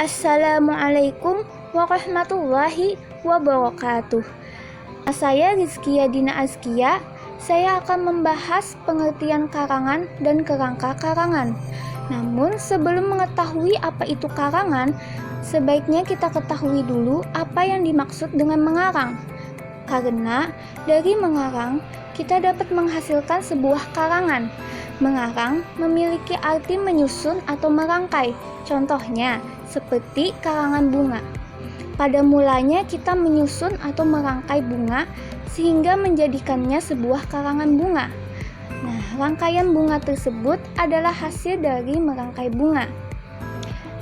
Assalamualaikum warahmatullahi wabarakatuh. Saya Rizkia Dina Azkia. Saya akan membahas pengertian karangan dan kerangka karangan. Namun sebelum mengetahui apa itu karangan, sebaiknya kita ketahui dulu apa yang dimaksud dengan mengarang. Karena dari mengarang, kita dapat menghasilkan sebuah karangan. Mengarang memiliki arti menyusun atau merangkai. Contohnya, seperti karangan bunga. Pada mulanya kita menyusun atau merangkai bunga sehingga menjadikannya sebuah karangan bunga. Nah, rangkaian bunga tersebut adalah hasil dari merangkai bunga.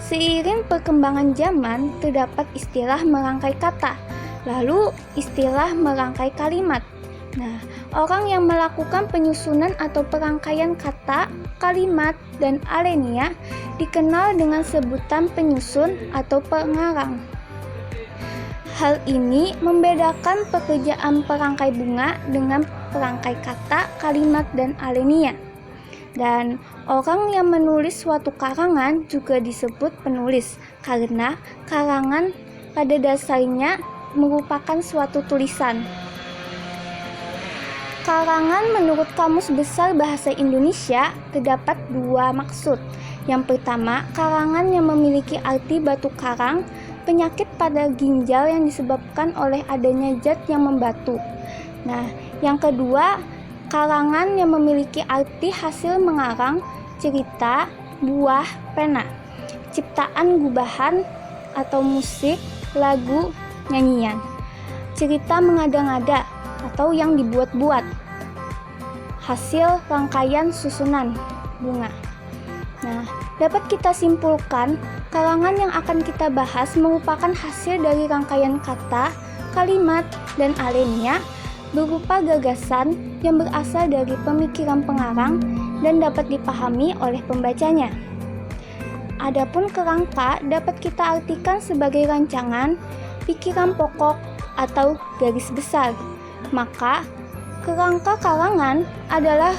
Seiring perkembangan zaman, terdapat istilah merangkai kata, lalu istilah merangkai kalimat. Nah, orang yang melakukan penyusunan atau perangkaian kata, kalimat, dan alenia dikenal dengan sebutan penyusun atau pengarang. Hal ini membedakan pekerjaan perangkai bunga dengan perangkai kata, kalimat, dan alenia. Dan orang yang menulis suatu karangan juga disebut penulis, karena karangan pada dasarnya merupakan suatu tulisan. Karangan menurut Kamus Besar Bahasa Indonesia terdapat dua maksud. Yang pertama, karangan yang memiliki arti batu karang, penyakit pada ginjal yang disebabkan oleh adanya zat yang membatu. Nah, yang kedua, karangan yang memiliki arti hasil mengarang, cerita, buah, pena, ciptaan gubahan atau musik, lagu, nyanyian, cerita mengada-ngada atau yang dibuat-buat, hasil rangkaian susunan bunga. Nah, dapat kita simpulkan, karangan yang akan kita bahas merupakan hasil dari rangkaian kata, kalimat, dan alenia berupa gagasan yang berasal dari pemikiran pengarang dan dapat dipahami oleh pembacanya. Adapun kerangka dapat kita artikan sebagai rancangan, pikiran pokok, atau garis besar. Maka, kerangka karangan adalah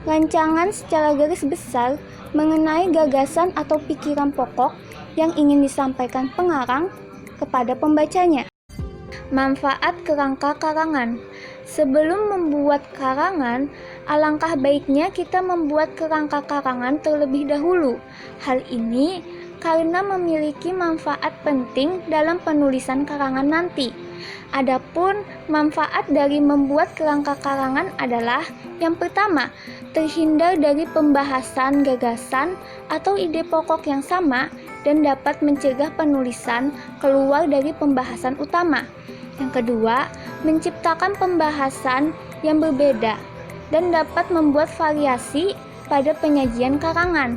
rancangan secara garis besar mengenai gagasan atau pikiran pokok yang ingin disampaikan pengarang kepada pembacanya. Manfaat kerangka karangan. Sebelum membuat karangan, alangkah baiknya kita membuat kerangka karangan terlebih dahulu. Hal ini karena memiliki manfaat penting dalam penulisan karangan nanti. Adapun manfaat dari membuat kerangka karangan adalah yang pertama, terhindar dari pembahasan gagasan atau ide pokok yang sama dan dapat mencegah penulisan keluar dari pembahasan utama. Yang kedua, menciptakan pembahasan yang berbeda dan dapat membuat variasi pada penyajian karangan.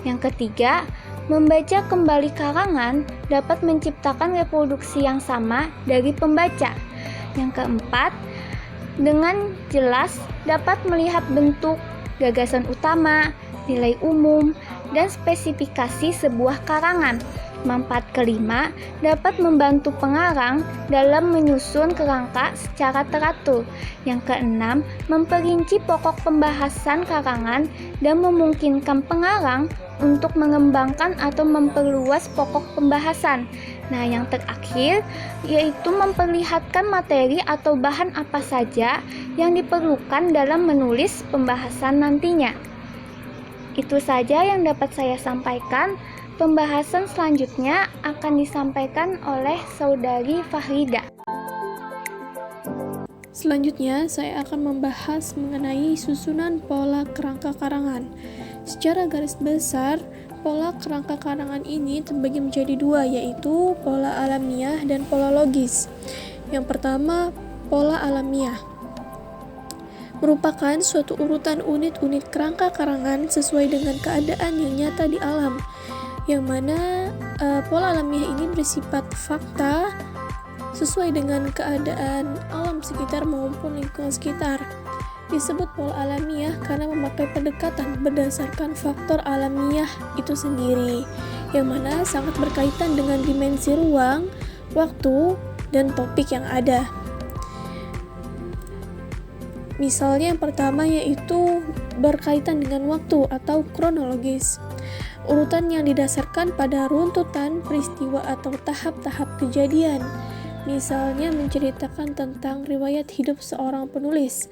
Yang ketiga, membaca kembali karangan dapat menciptakan reproduksi yang sama dari pembaca. Yang keempat, dengan jelas dapat melihat bentuk, gagasan utama, nilai umum, dan spesifikasi sebuah karangan. Manfaat kelima, dapat membantu pengarang dalam menyusun kerangka secara teratur. Yang keenam, memperinci pokok pembahasan karangan dan memungkinkan pengarang untuk mengembangkan atau memperluas pokok pembahasan. Nah, yang terakhir yaitu memperlihatkan materi atau bahan apa saja yang diperlukan dalam menulis pembahasan nantinya. Itu saja yang dapat saya sampaikan. Pembahasan selanjutnya akan disampaikan oleh Saudari Fahrida. Selanjutnya, saya akan membahas mengenai susunan pola kerangka karangan. Secara garis besar, pola kerangka karangan ini terbagi menjadi dua, yaitu pola alamiah dan pola logis. Yang pertama, pola alamiah merupakan suatu urutan unit-unit kerangka karangan sesuai dengan keadaan yang nyata di alam, yang mana pola alamiah ini bersifat fakta sesuai dengan keadaan alam sekitar maupun lingkungan sekitar. Disebut pola alamiah karena memakai pendekatan berdasarkan faktor alamiah itu sendiri, yang mana sangat berkaitan dengan dimensi ruang, waktu, dan topik yang ada. Misalnya yang pertama yaitu berkaitan dengan waktu atau kronologis. Urutan yang didasarkan pada runtutan peristiwa atau tahap-tahap kejadian. Misalnya menceritakan tentang riwayat hidup seorang penulis,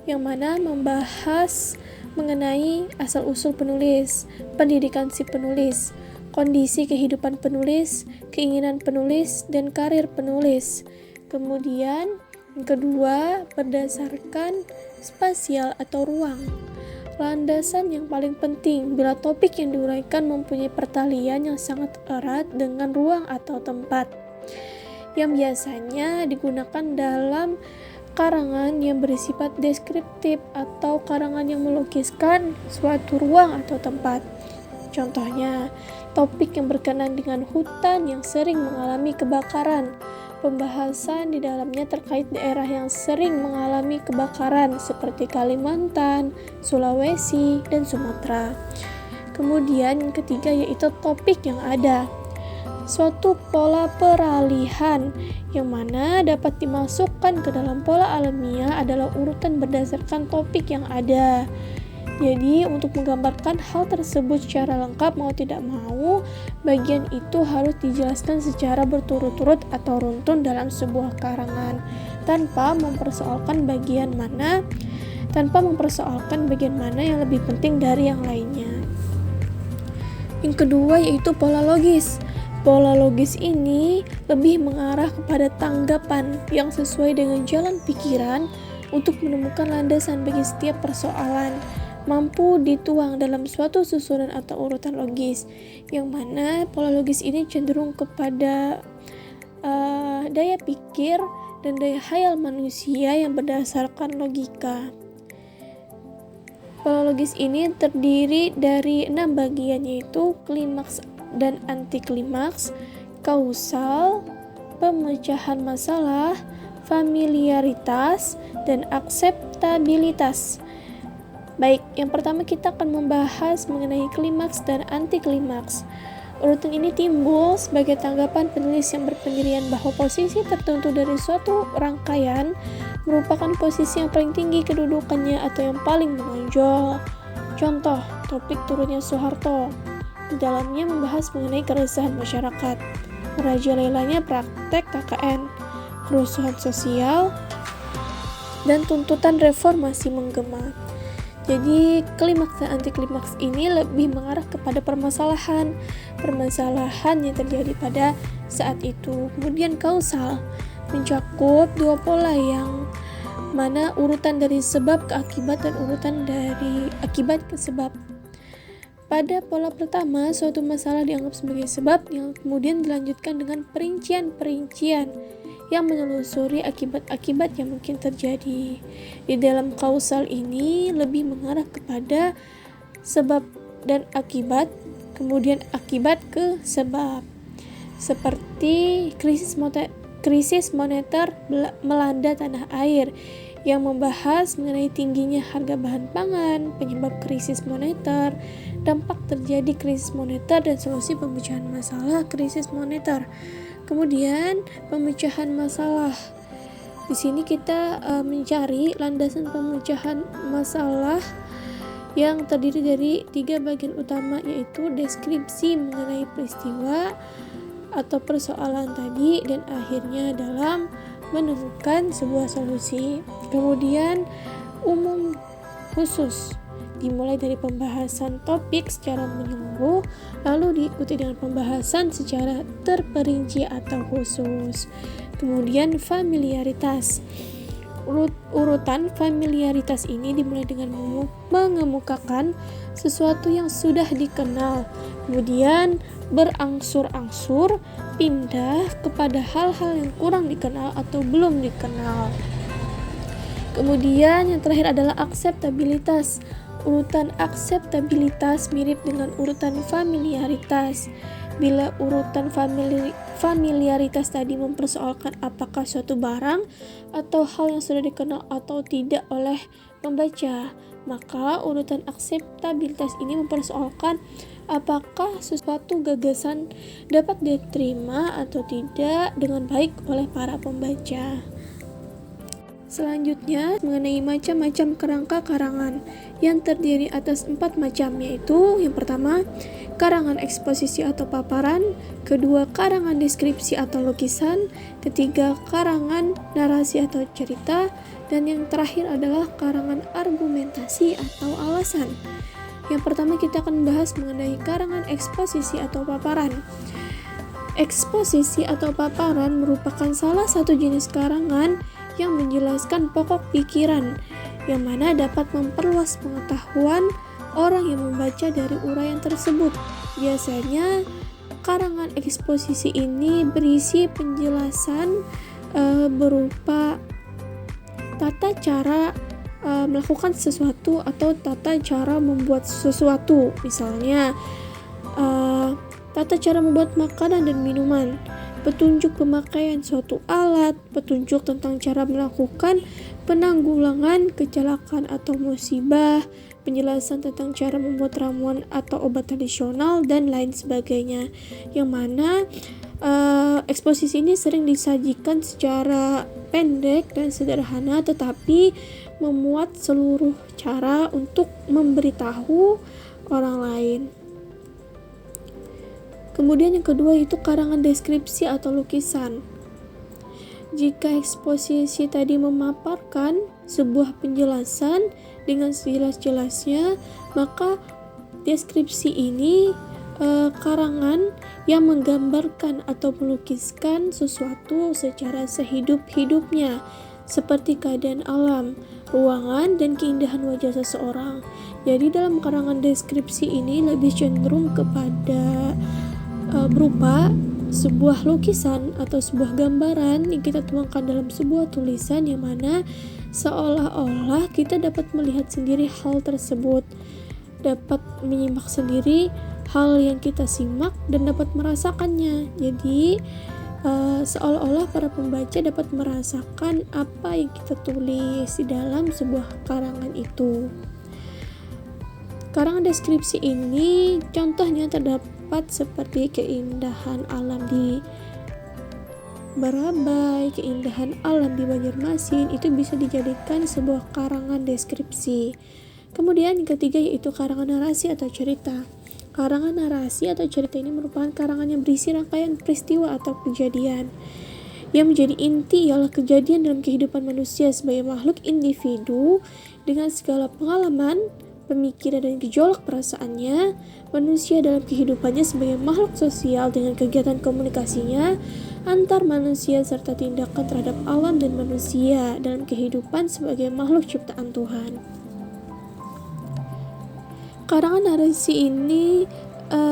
yang mana membahas mengenai asal-usul penulis, pendidikan si penulis, kondisi kehidupan penulis, keinginan penulis, dan karir penulis. Kemudian, yang kedua, berdasarkan spasial atau ruang. Landasan yang paling penting bila topik yang diuraikan mempunyai pertalian yang sangat erat dengan ruang atau tempat, yang biasanya digunakan dalam karangan yang bersifat deskriptif atau karangan yang melukiskan suatu ruang atau tempat. Contohnya, topik yang berkenaan dengan hutan yang sering mengalami kebakaran. Pembahasan di dalamnya terkait daerah yang sering mengalami kebakaran seperti Kalimantan, Sulawesi, dan Sumatera. Kemudian yang ketiga yaitu topik yang ada. Suatu pola peralihan yang mana dapat dimasukkan ke dalam pola alamiah adalah urutan berdasarkan topik yang ada. Jadi untuk menggambarkan hal tersebut secara lengkap mau tidak mau, bagian itu harus dijelaskan secara berturut-turut atau runtun dalam sebuah karangan tanpa mempersoalkan bagian mana yang lebih penting dari yang lainnya. Yang kedua yaitu pola logis. Pola logis ini lebih mengarah kepada tanggapan yang sesuai dengan jalan pikiran untuk menemukan landasan bagi setiap persoalan, mampu dituang dalam suatu susunan atau urutan logis, yang mana pola logis ini cenderung kepada daya pikir dan daya khayal manusia yang berdasarkan logika. Pola logis ini terdiri dari 6 bagian, yaitu klimaks dan antiklimaks, kausal, pemecahan masalah, familiaritas, dan akseptabilitas. Baik, yang pertama kita akan membahas mengenai klimaks dan antiklimaks. Urutan ini timbul sebagai tanggapan penulis yang berpendirian bahwa posisi tertentu dari suatu rangkaian merupakan posisi yang paling tinggi kedudukannya atau yang paling menonjol. Contoh, topik turunnya Soeharto. Di dalamnya membahas mengenai keresahan masyarakat, merajalelanya praktek KKN, kerusuhan sosial, dan tuntutan reformasi menggema. Jadi klimaks dan antiklimaks ini lebih mengarah kepada permasalahan yang terjadi pada saat itu. Kemudian kausal mencakup dua pola yang mana urutan dari sebab ke akibat dan urutan dari akibat ke sebab. Pada pola pertama, suatu masalah dianggap sebagai sebab yang kemudian dilanjutkan dengan perincian-perincian yang menelusuri akibat-akibat yang mungkin terjadi. Di dalam kausal ini lebih mengarah kepada sebab dan akibat, kemudian akibat ke sebab. Seperti krisis moneter melanda tanah air yang membahas mengenai tingginya harga bahan pangan, penyebab krisis moneter, dampak terjadi krisis moneter, dan solusi pemecahan masalah krisis moneter. Kemudian pemecahan masalah. Di sini kita mencari landasan pemecahan masalah yang terdiri dari 3 bagian utama, yaitu deskripsi mengenai peristiwa atau persoalan tadi, dan akhirnya dalam menemukan sebuah solusi. Kemudian umum khusus dimulai dari pembahasan topik secara menyeluruh, lalu diikuti dengan pembahasan secara terperinci atau khusus. Kemudian familiaritas. Urutan familiaritas ini dimulai dengan mengemukakan sesuatu yang sudah dikenal, kemudian berangsur-angsur pindah kepada hal-hal yang kurang dikenal atau belum dikenal. Kemudian yang terakhir adalah akseptabilitas. Urutan akseptabilitas mirip dengan urutan familiaritas. Bila urutan familiaritas tadi mempersoalkan apakah suatu barang atau hal yang sudah dikenal atau tidak oleh pembaca, maka urutan akseptabilitas ini mempersoalkan apakah sesuatu gagasan dapat diterima atau tidak dengan baik oleh para pembaca. Selanjutnya, mengenai macam-macam kerangka karangan yang terdiri atas 4 macam, yaitu yang pertama, karangan eksposisi atau paparan, kedua, karangan deskripsi atau lukisan, ketiga, karangan narasi atau cerita, dan yang terakhir adalah karangan argumentasi atau alasan. Yang pertama kita akan bahas mengenai karangan eksposisi atau paparan. Eksposisi atau paparan merupakan salah satu jenis karangan yang menjelaskan pokok pikiran, yang mana dapat memperluas pengetahuan orang yang membaca dari uraian tersebut. Biasanya, karangan eksposisi ini berisi penjelasan berupa tata cara melakukan sesuatu atau tata cara membuat sesuatu. Misalnya, tata cara membuat makanan dan minuman, petunjuk pemakaian suatu alat, petunjuk tentang cara melakukan penanggulangan kecelakaan atau musibah, penjelasan tentang cara membuat ramuan atau obat tradisional, dan lain sebagainya. Yang mana eksposisi ini sering disajikan secara pendek dan sederhana, tetapi memuat seluruh cara untuk memberitahu orang lain. Kemudian yang kedua itu karangan deskripsi atau lukisan. Jika eksposisi tadi memaparkan sebuah penjelasan dengan sejelas-jelasnya, maka deskripsi ini karangan yang menggambarkan atau melukiskan sesuatu secara sehidup-hidupnya, seperti keadaan alam, ruangan, dan keindahan wajah seseorang. Jadi dalam karangan deskripsi ini lebih cenderung kepada berupa sebuah lukisan atau sebuah gambaran yang kita tuangkan dalam sebuah tulisan, yang mana seolah-olah kita dapat melihat sendiri hal tersebut, dapat menyimak sendiri hal yang kita simak dan dapat merasakannya. Jadi seolah-olah para pembaca dapat merasakan apa yang kita tulis di dalam sebuah karangan itu. Karangan deskripsi ini contohnya terdapat seperti keindahan alam di Barabai, keindahan alam di Banjarmasin, itu bisa dijadikan sebuah karangan deskripsi. Kemudian yang ketiga yaitu karangan narasi atau cerita. Karangan narasi atau cerita ini merupakan karangan yang berisi rangkaian peristiwa atau kejadian. Yang menjadi inti ialah kejadian dalam kehidupan manusia sebagai makhluk individu dengan segala pengalaman, pemikiran, dan gejolak perasaannya. Manusia dalam kehidupannya sebagai makhluk sosial dengan kegiatan komunikasinya antar manusia serta tindakan terhadap alam dan manusia dalam kehidupan sebagai makhluk ciptaan Tuhan. Karangan narasi ini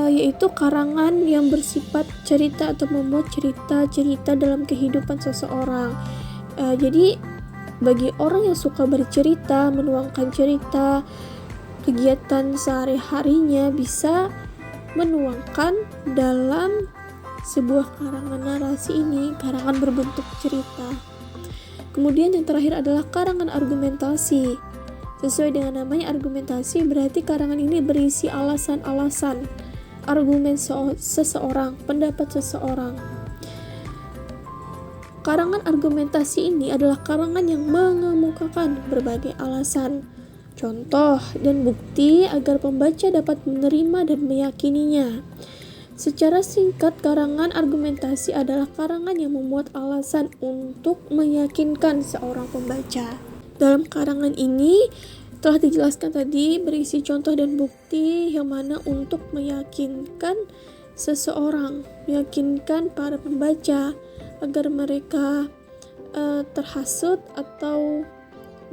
yaitu karangan yang bersifat cerita atau membuat cerita-cerita dalam kehidupan seseorang. Jadi bagi orang yang suka bercerita, menuangkan cerita, kegiatan sehari-harinya bisa menuangkan dalam sebuah karangan narasi ini, karangan berbentuk cerita. Kemudian yang terakhir adalah karangan argumentasi. Sesuai dengan namanya argumentasi, berarti karangan ini berisi alasan-alasan, argumen seseorang, pendapat seseorang. Karangan argumentasi ini adalah karangan yang mengemukakan berbagai alasan, contoh, dan bukti agar pembaca dapat menerima dan meyakininya. Secara singkat, karangan argumentasi adalah karangan yang memuat alasan untuk meyakinkan seorang pembaca. Dalam karangan ini telah dijelaskan tadi berisi contoh dan bukti yang mana untuk meyakinkan seseorang, meyakinkan para pembaca agar mereka terhasut atau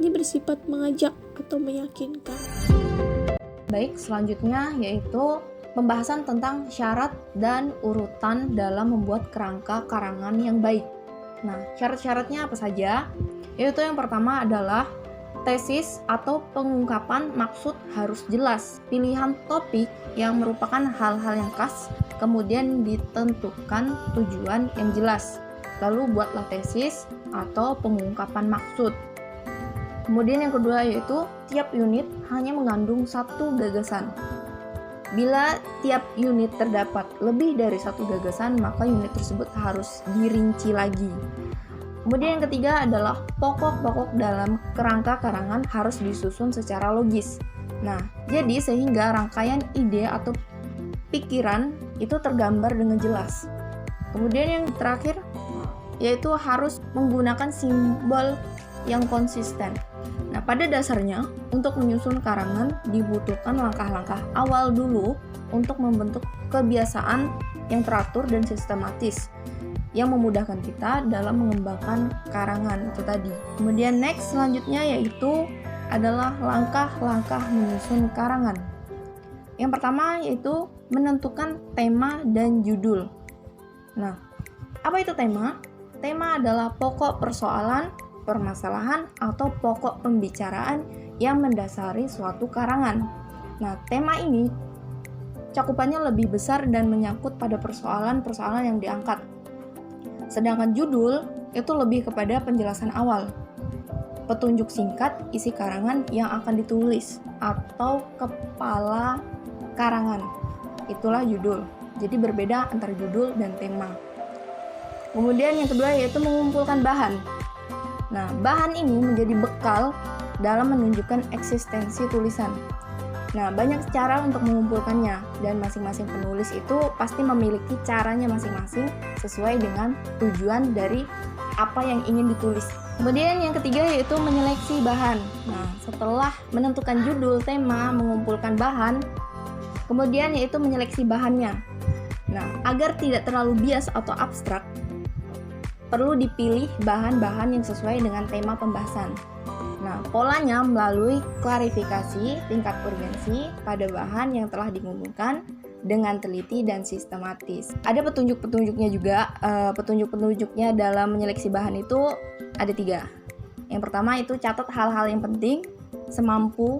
ini bersifat mengajak atau meyakinkan. Baik, selanjutnya yaitu pembahasan tentang syarat dan urutan dalam membuat kerangka karangan yang baik. Nah, syarat-syaratnya apa saja? Yaitu yang pertama adalah tesis atau pengungkapan maksud harus jelas. Pilihan topik yang merupakan hal-hal yang khas, kemudian ditentukan tujuan yang jelas. Lalu buatlah tesis atau pengungkapan maksud. Kemudian yang kedua yaitu tiap unit hanya mengandung satu gagasan. Bila tiap unit terdapat lebih dari satu gagasan, maka unit tersebut harus dirinci lagi. Kemudian yang ketiga adalah pokok-pokok dalam kerangka karangan harus disusun secara logis. Nah, jadi sehingga rangkaian ide atau pikiran itu tergambar dengan jelas. Kemudian yang terakhir yaitu harus menggunakan simbol yang konsisten. Nah, pada dasarnya untuk menyusun karangan dibutuhkan langkah-langkah awal dulu untuk membentuk kebiasaan yang teratur dan sistematis yang memudahkan kita dalam mengembangkan karangan itu tadi. Kemudian next selanjutnya yaitu adalah langkah-langkah menyusun karangan. Yang pertama yaitu menentukan tema dan judul. Nah, apa itu tema? Tema adalah pokok persoalan, permasalahan, atau pokok pembicaraan yang mendasari suatu karangan. Nah, tema ini cakupannya lebih besar dan menyangkut pada persoalan-persoalan yang diangkat. Sedangkan judul itu lebih kepada penjelasan awal, petunjuk singkat isi karangan yang akan ditulis, atau kepala karangan. Itulah judul. Jadi berbeda antara judul dan tema. Kemudian yang kedua yaitu mengumpulkan bahan. Nah, bahan ini menjadi bekal dalam menunjukkan eksistensi tulisan. Nah, banyak cara untuk mengumpulkannya dan masing-masing penulis itu pasti memiliki caranya masing-masing sesuai dengan tujuan dari apa yang ingin ditulis. Kemudian yang ketiga yaitu menyeleksi bahan. Nah, setelah menentukan judul, tema, mengumpulkan bahan, kemudian yaitu menyeleksi bahannya. Nah, agar tidak terlalu bias atau abstrak, perlu dipilih bahan-bahan yang sesuai dengan tema pembahasan. Nah, polanya melalui klarifikasi tingkat urgensi pada bahan yang telah dikumpulkan dengan teliti dan sistematis. Ada petunjuk-petunjuknya juga. Petunjuk-petunjuknya dalam menyeleksi bahan itu ada 3. Yang pertama itu catat hal-hal yang penting semampu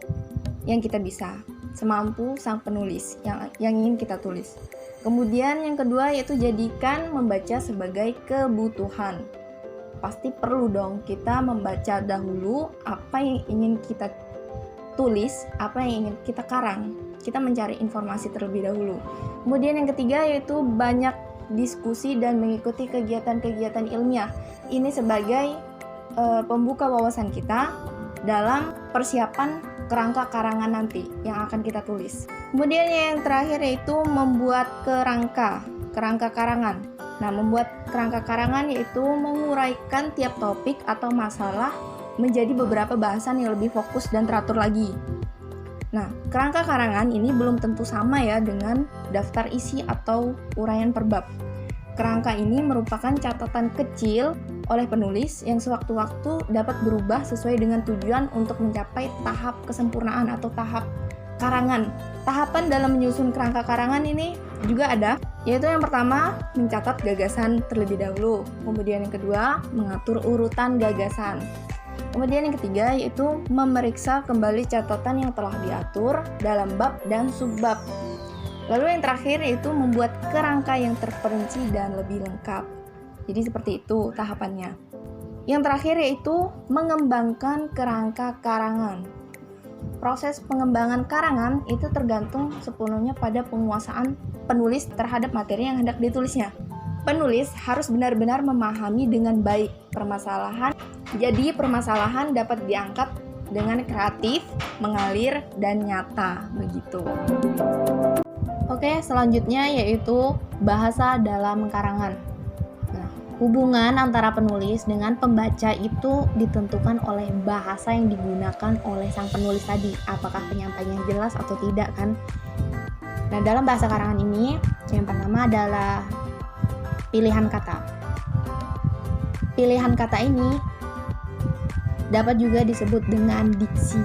yang kita bisa, semampu sang penulis yang ingin kita tulis. Kemudian yang kedua yaitu jadikan membaca sebagai kebutuhan. Pasti perlu dong kita membaca dahulu apa yang ingin kita tulis, apa yang ingin kita karang. Kita mencari informasi terlebih dahulu. Kemudian yang ketiga yaitu banyak diskusi dan mengikuti kegiatan-kegiatan ilmiah. Ini sebagai pembuka wawasan kita dalam persiapan kerangka karangan nanti yang akan kita tulis. Kemudian yang terakhir yaitu membuat kerangka karangan. Nah, membuat kerangka karangan yaitu menguraikan tiap topik atau masalah menjadi beberapa bahasan yang lebih fokus dan teratur lagi. Nah, kerangka karangan ini belum tentu sama ya dengan daftar isi atau uraian per bab. Kerangka ini merupakan catatan kecil oleh penulis yang sewaktu-waktu dapat berubah sesuai dengan tujuan untuk mencapai tahap kesempurnaan atau tahap karangan. Tahapan dalam menyusun kerangka karangan ini juga ada, yaitu yang pertama mencatat gagasan terlebih dahulu, kemudian yang kedua mengatur urutan gagasan, kemudian yang ketiga yaitu memeriksa kembali catatan yang telah diatur dalam bab dan subbab. Lalu yang terakhir yaitu membuat kerangka yang terperinci dan lebih lengkap. Jadi seperti itu tahapannya. Yang terakhir yaitu mengembangkan kerangka karangan. Proses pengembangan karangan itu tergantung sepenuhnya pada penguasaan penulis terhadap materi yang hendak ditulisnya. Penulis harus benar-benar memahami dengan baik permasalahan. Jadi permasalahan dapat diangkat dengan kreatif, mengalir, dan nyata begitu. Oke, selanjutnya yaitu bahasa dalam karangan. Nah, hubungan antara penulis dengan pembaca itu ditentukan oleh bahasa yang digunakan oleh sang penulis tadi. Apakah penyampaiannya jelas atau tidak kan? Nah, dalam bahasa karangan ini, yang pertama adalah pilihan kata. Pilihan kata ini dapat juga disebut dengan diksi.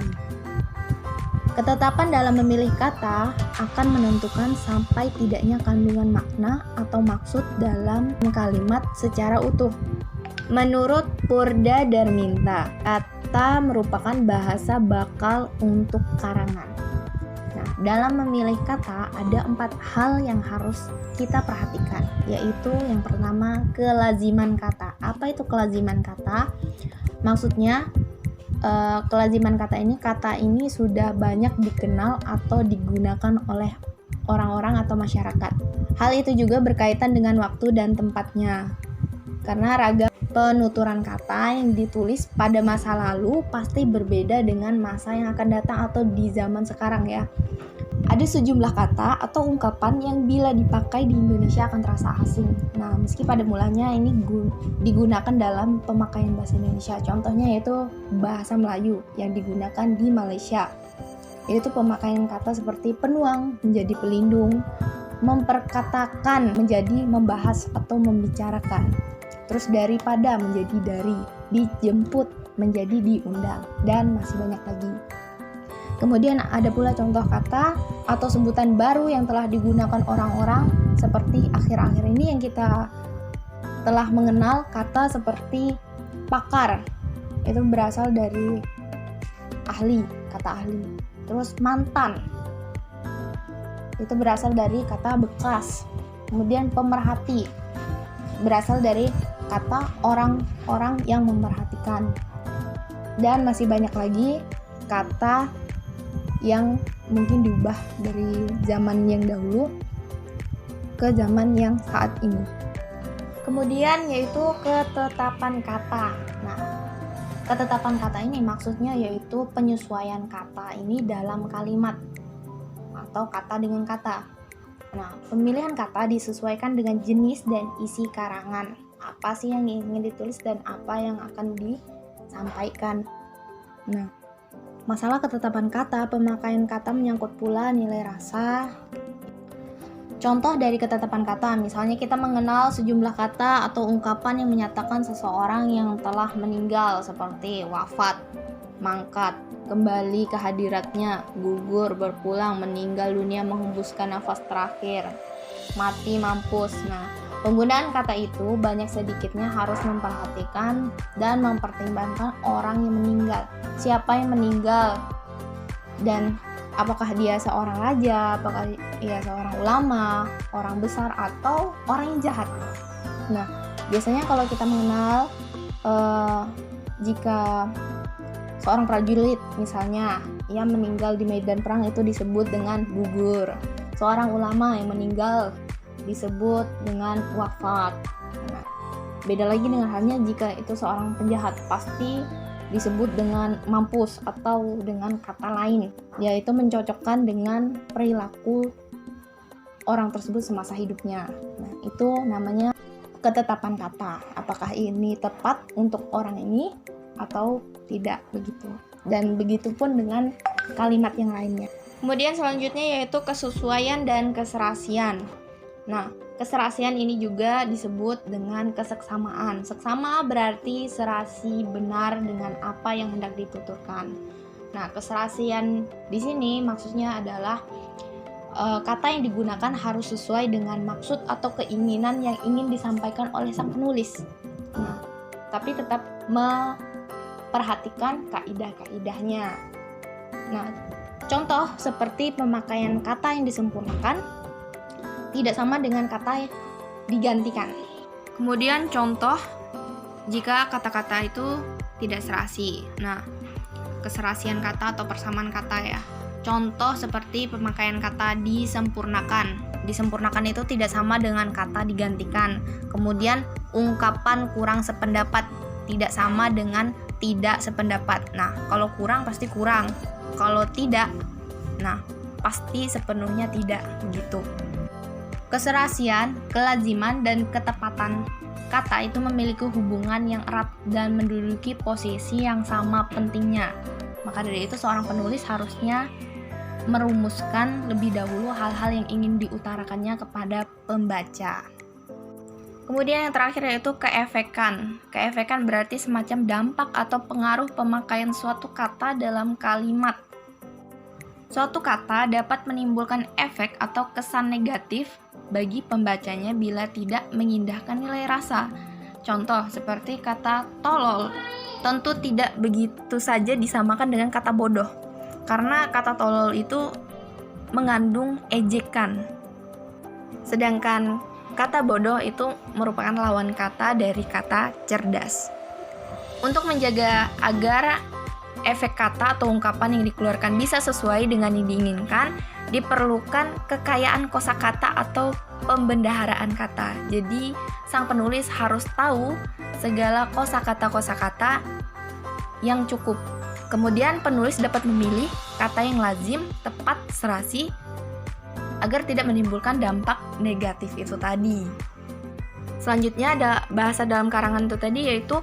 Ketetapan dalam memilih kata akan menentukan sampai tidaknya kandungan makna atau maksud dalam kalimat secara utuh. Menurut Purda Darminta, kata merupakan bahasa bakal untuk karangan. Nah, dalam memilih kata ada 4 hal yang harus kita perhatikan, yaitu yang pertama kelaziman kata. Apa itu kelaziman kata? Maksudnya kelaziman kata ini sudah banyak dikenal atau digunakan oleh orang-orang atau masyarakat. Hal itu juga berkaitan dengan waktu dan tempatnya. Karena ragam Penuturan kata yang ditulis pada masa lalu pasti berbeda dengan masa yang akan datang atau di zaman sekarang ya. Ada sejumlah kata atau ungkapan yang bila dipakai di Indonesia akan terasa asing. Nah, meski pada mulanya ini digunakan dalam pemakaian bahasa Indonesia. Contohnya yaitu bahasa Melayu yang digunakan di Malaysia. Yaitu pemakaian kata seperti penuang menjadi pelindung, memperkatakan menjadi membahas atau membicarakan. Terus daripada menjadi dari, dijemput menjadi diundang, dan masih banyak lagi. Kemudian ada pula contoh kata atau sebutan baru yang telah digunakan orang-orang seperti akhir-akhir ini yang kita telah mengenal kata seperti pakar. Itu berasal dari ahli, kata ahli. Terus mantan. Itu berasal dari kata bekas. Kemudian pemerhati. Berasal dari kata orang-orang yang memerhatikan. Dan masih banyak lagi kata yang mungkin diubah dari zaman yang dahulu ke zaman yang saat ini. Kemudian yaitu ketetapan kata. Nah, ketetapan kata ini maksudnya yaitu penyesuaian kata ini dalam kalimat atau kata dengan kata. Nah, pemilihan kata disesuaikan dengan jenis dan isi karangan. Apa sih yang ingin ditulis dan apa yang akan disampaikan. Nah, masalah ketetapan kata, pemakaian kata menyangkut pula nilai rasa. Contoh dari ketetapan kata, misalnya kita mengenal sejumlah kata atau ungkapan yang menyatakan seseorang yang telah meninggal seperti wafat, mangkat, kembali ke hadiratnya, gugur, berpulang, meninggal dunia, menghembuskan nafas terakhir, mati, mampus. Nah, penggunaan kata itu banyak sedikitnya harus memperhatikan dan mempertimbangkan orang yang meninggal. Siapa yang meninggal dan apakah dia seorang raja, apakah dia seorang ulama, orang besar atau orang yang jahat. Nah, biasanya kalau kita mengenal jika seorang prajurit misalnya yang meninggal di medan perang itu disebut dengan gugur. Seorang ulama yang meninggal disebut dengan wafat. Nah, beda lagi dengan halnya jika itu seorang penjahat, pasti disebut dengan mampus atau dengan kata lain, yaitu mencocokkan dengan perilaku orang tersebut semasa hidupnya. Nah, itu namanya ketetapan kata. Apakah ini tepat untuk orang ini atau tidak begitu. Dan begitu pun dengan kalimat yang lainnya. Kemudian selanjutnya yaitu kesesuaian dan keserasian. Nah, keserasian ini juga disebut dengan keseksamaan. Seksama berarti serasi benar dengan apa yang hendak dituturkan. Nah, keserasian di sini maksudnya adalah kata yang digunakan harus sesuai dengan maksud atau keinginan yang ingin disampaikan oleh sang penulis. Nah, tapi tetap memperhatikan kaidah-kaidahnya. Nah, contoh seperti pemakaian kata yang disempurnakan tidak sama dengan kata yang digantikan. Kemudian contoh jika kata-kata itu tidak serasi. Nah, keserasian kata atau persamaan kata ya. Contoh seperti pemakaian kata disempurnakan. Disempurnakan itu tidak sama dengan kata digantikan. Kemudian ungkapan kurang sependapat tidak sama dengan tidak sependapat. Nah, kalau kurang pasti kurang. Kalau tidak, nah pasti sepenuhnya tidak begitu. Keserasian, kelaziman, dan ketepatan kata itu memiliki hubungan yang erat dan menduduki posisi yang sama pentingnya. Maka dari itu seorang penulis harusnya merumuskan lebih dahulu hal-hal yang ingin diutarakannya kepada pembaca. Kemudian yang terakhir yaitu keefekan. Keefekan berarti semacam dampak atau pengaruh pemakaian suatu kata dalam kalimat. Suatu kata dapat menimbulkan efek atau kesan negatif bagi pembacanya bila tidak mengindahkan nilai rasa. Contoh seperti kata tolol, tentu tidak begitu saja disamakan dengan kata bodoh, karena kata tolol itu mengandung ejekan. Sedangkan kata bodoh itu merupakan lawan kata dari kata cerdas. Untuk menjaga agar efek kata atau ungkapan yang dikeluarkan bisa sesuai dengan yang diinginkan, diperlukan kekayaan kosakata atau pembendaharaan kata. Jadi, sang penulis harus tahu segala kosakata-kosakata yang cukup. Kemudian penulis dapat memilih kata yang lazim, tepat, serasi agar tidak menimbulkan dampak negatif itu tadi. Selanjutnya ada bahasa dalam karangan itu tadi, yaitu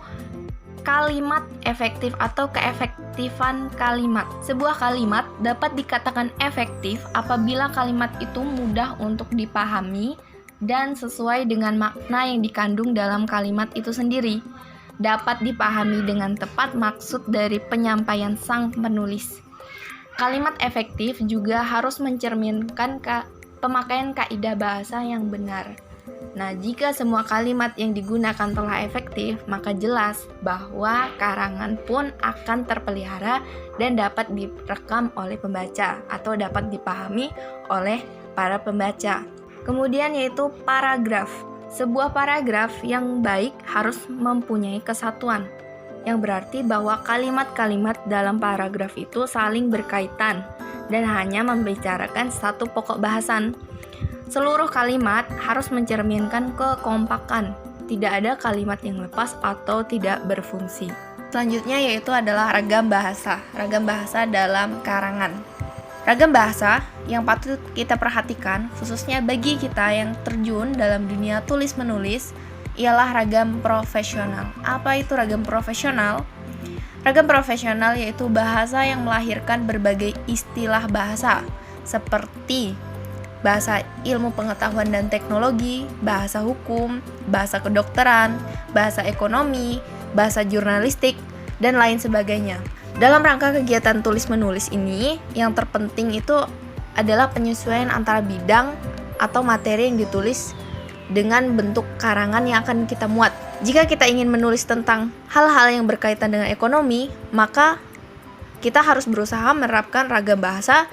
kalimat efektif atau keefektifan kalimat. Sebuah kalimat dapat dikatakan efektif apabila kalimat itu mudah untuk dipahami dan sesuai dengan makna yang dikandung dalam kalimat itu sendiri. Dapat dipahami dengan tepat maksud dari penyampaian sang penulis. Kalimat efektif juga harus mencerminkan pemakaian kaidah bahasa yang benar. Nah, jika semua kalimat yang digunakan telah efektif, maka jelas bahwa karangan pun akan terpelihara dan dapat direkam oleh pembaca atau dapat dipahami oleh para pembaca. Kemudian yaitu paragraf. Sebuah paragraf yang baik harus mempunyai kesatuan, yang berarti bahwa kalimat-kalimat dalam paragraf itu saling berkaitan dan hanya membicarakan satu pokok bahasan. Seluruh kalimat harus mencerminkan kekompakan, tidak ada kalimat yang lepas atau tidak berfungsi. Selanjutnya yaitu adalah ragam bahasa. Ragam bahasa dalam karangan. Ragam bahasa yang patut kita perhatikan, khususnya bagi kita yang terjun dalam dunia tulis-menulis, ialah ragam profesional. Apa itu ragam profesional? Ragam profesional yaitu bahasa yang melahirkan berbagai istilah bahasa, seperti bahasa ilmu pengetahuan dan teknologi, bahasa hukum, bahasa kedokteran, bahasa ekonomi, bahasa jurnalistik, dan lain sebagainya. Dalam rangka kegiatan tulis-menulis ini, yang terpenting itu adalah penyesuaian antara bidang atau materi yang ditulis dengan bentuk karangan yang akan kita muat. Jika kita ingin menulis tentang hal-hal yang berkaitan dengan ekonomi, maka kita harus berusaha menerapkan ragam bahasa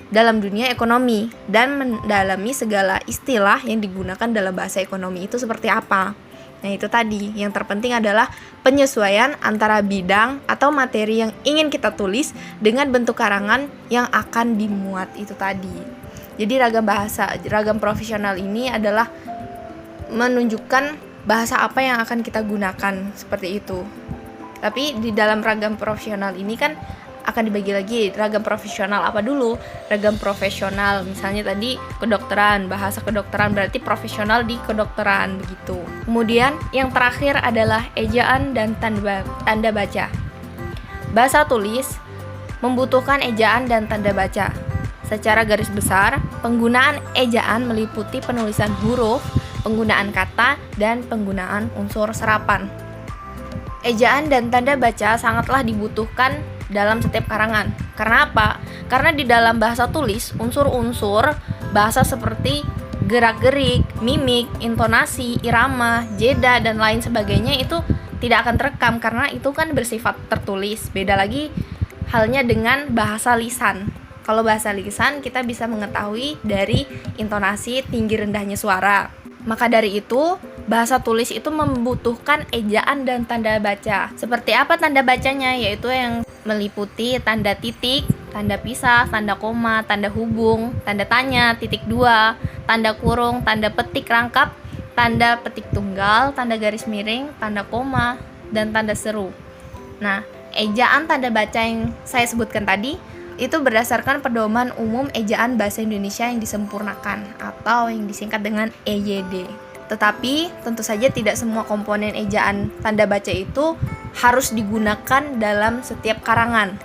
dalam dunia ekonomi dan mendalami segala istilah yang digunakan dalam bahasa ekonomi itu seperti apa. Nah, itu tadi yang terpenting adalah penyesuaian antara bidang atau materi yang ingin kita tulis dengan bentuk karangan yang akan dimuat itu tadi. Jadi ragam profesional ini adalah menunjukkan bahasa apa yang akan kita gunakan seperti itu. Tapi di dalam ragam profesional ini kan akan dibagi lagi ragam profesional apa dulu. Ragam profesional misalnya tadi kedokteran, bahasa kedokteran berarti profesional di kedokteran begitu. Kemudian yang terakhir adalah ejaan dan tanda baca. Bahasa tulis membutuhkan ejaan dan tanda baca. Secara garis besar, penggunaan ejaan meliputi penulisan huruf, penggunaan kata, dan penggunaan unsur serapan. Ejaan dan tanda baca sangatlah dibutuhkan dalam setiap karangan. Karena apa? Karena di dalam bahasa tulis, unsur-unsur bahasa seperti gerak-gerik, mimik, intonasi, irama, jeda, dan lain sebagainya itu tidak akan terekam karena itu kan bersifat tertulis. Beda lagi halnya dengan bahasa lisan. Kalau bahasa lisan kita bisa mengetahui dari intonasi, tinggi rendahnya suara. Maka dari itu, bahasa tulis itu membutuhkan ejaan dan tanda baca. Seperti apa tanda bacanya? Yaitu yang meliputi tanda titik, tanda pisah, tanda koma, tanda hubung, tanda tanya, titik dua, tanda kurung, tanda petik rangkap, tanda petik tunggal, tanda garis miring, tanda koma, dan tanda seru. Nah, ejaan tanda baca yang saya sebutkan tadi itu berdasarkan pedoman umum ejaan bahasa Indonesia yang disempurnakan atau yang disingkat dengan EYD. Tetapi tentu saja tidak semua komponen ejaan tanda baca itu harus digunakan dalam setiap karangan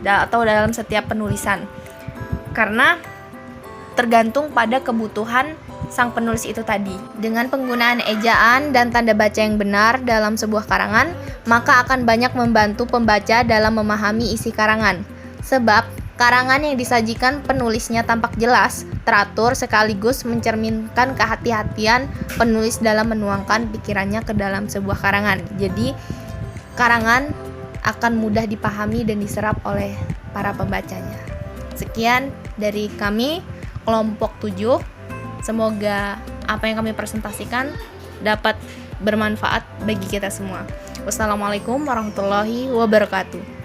atau dalam setiap penulisan. Karena tergantung pada kebutuhan sang penulis itu tadi. Dengan penggunaan ejaan dan tanda baca yang benar dalam sebuah karangan, maka akan banyak membantu pembaca dalam memahami isi karangan. Sebab karangan yang disajikan penulisnya tampak jelas, teratur sekaligus mencerminkan kehati-hatian penulis dalam menuangkan pikirannya ke dalam sebuah karangan. Jadi, karangan akan mudah dipahami dan diserap oleh para pembacanya. Sekian dari kami, kelompok 7. Semoga apa yang kami presentasikan dapat bermanfaat bagi kita semua. Wassalamualaikum warahmatullahi wabarakatuh.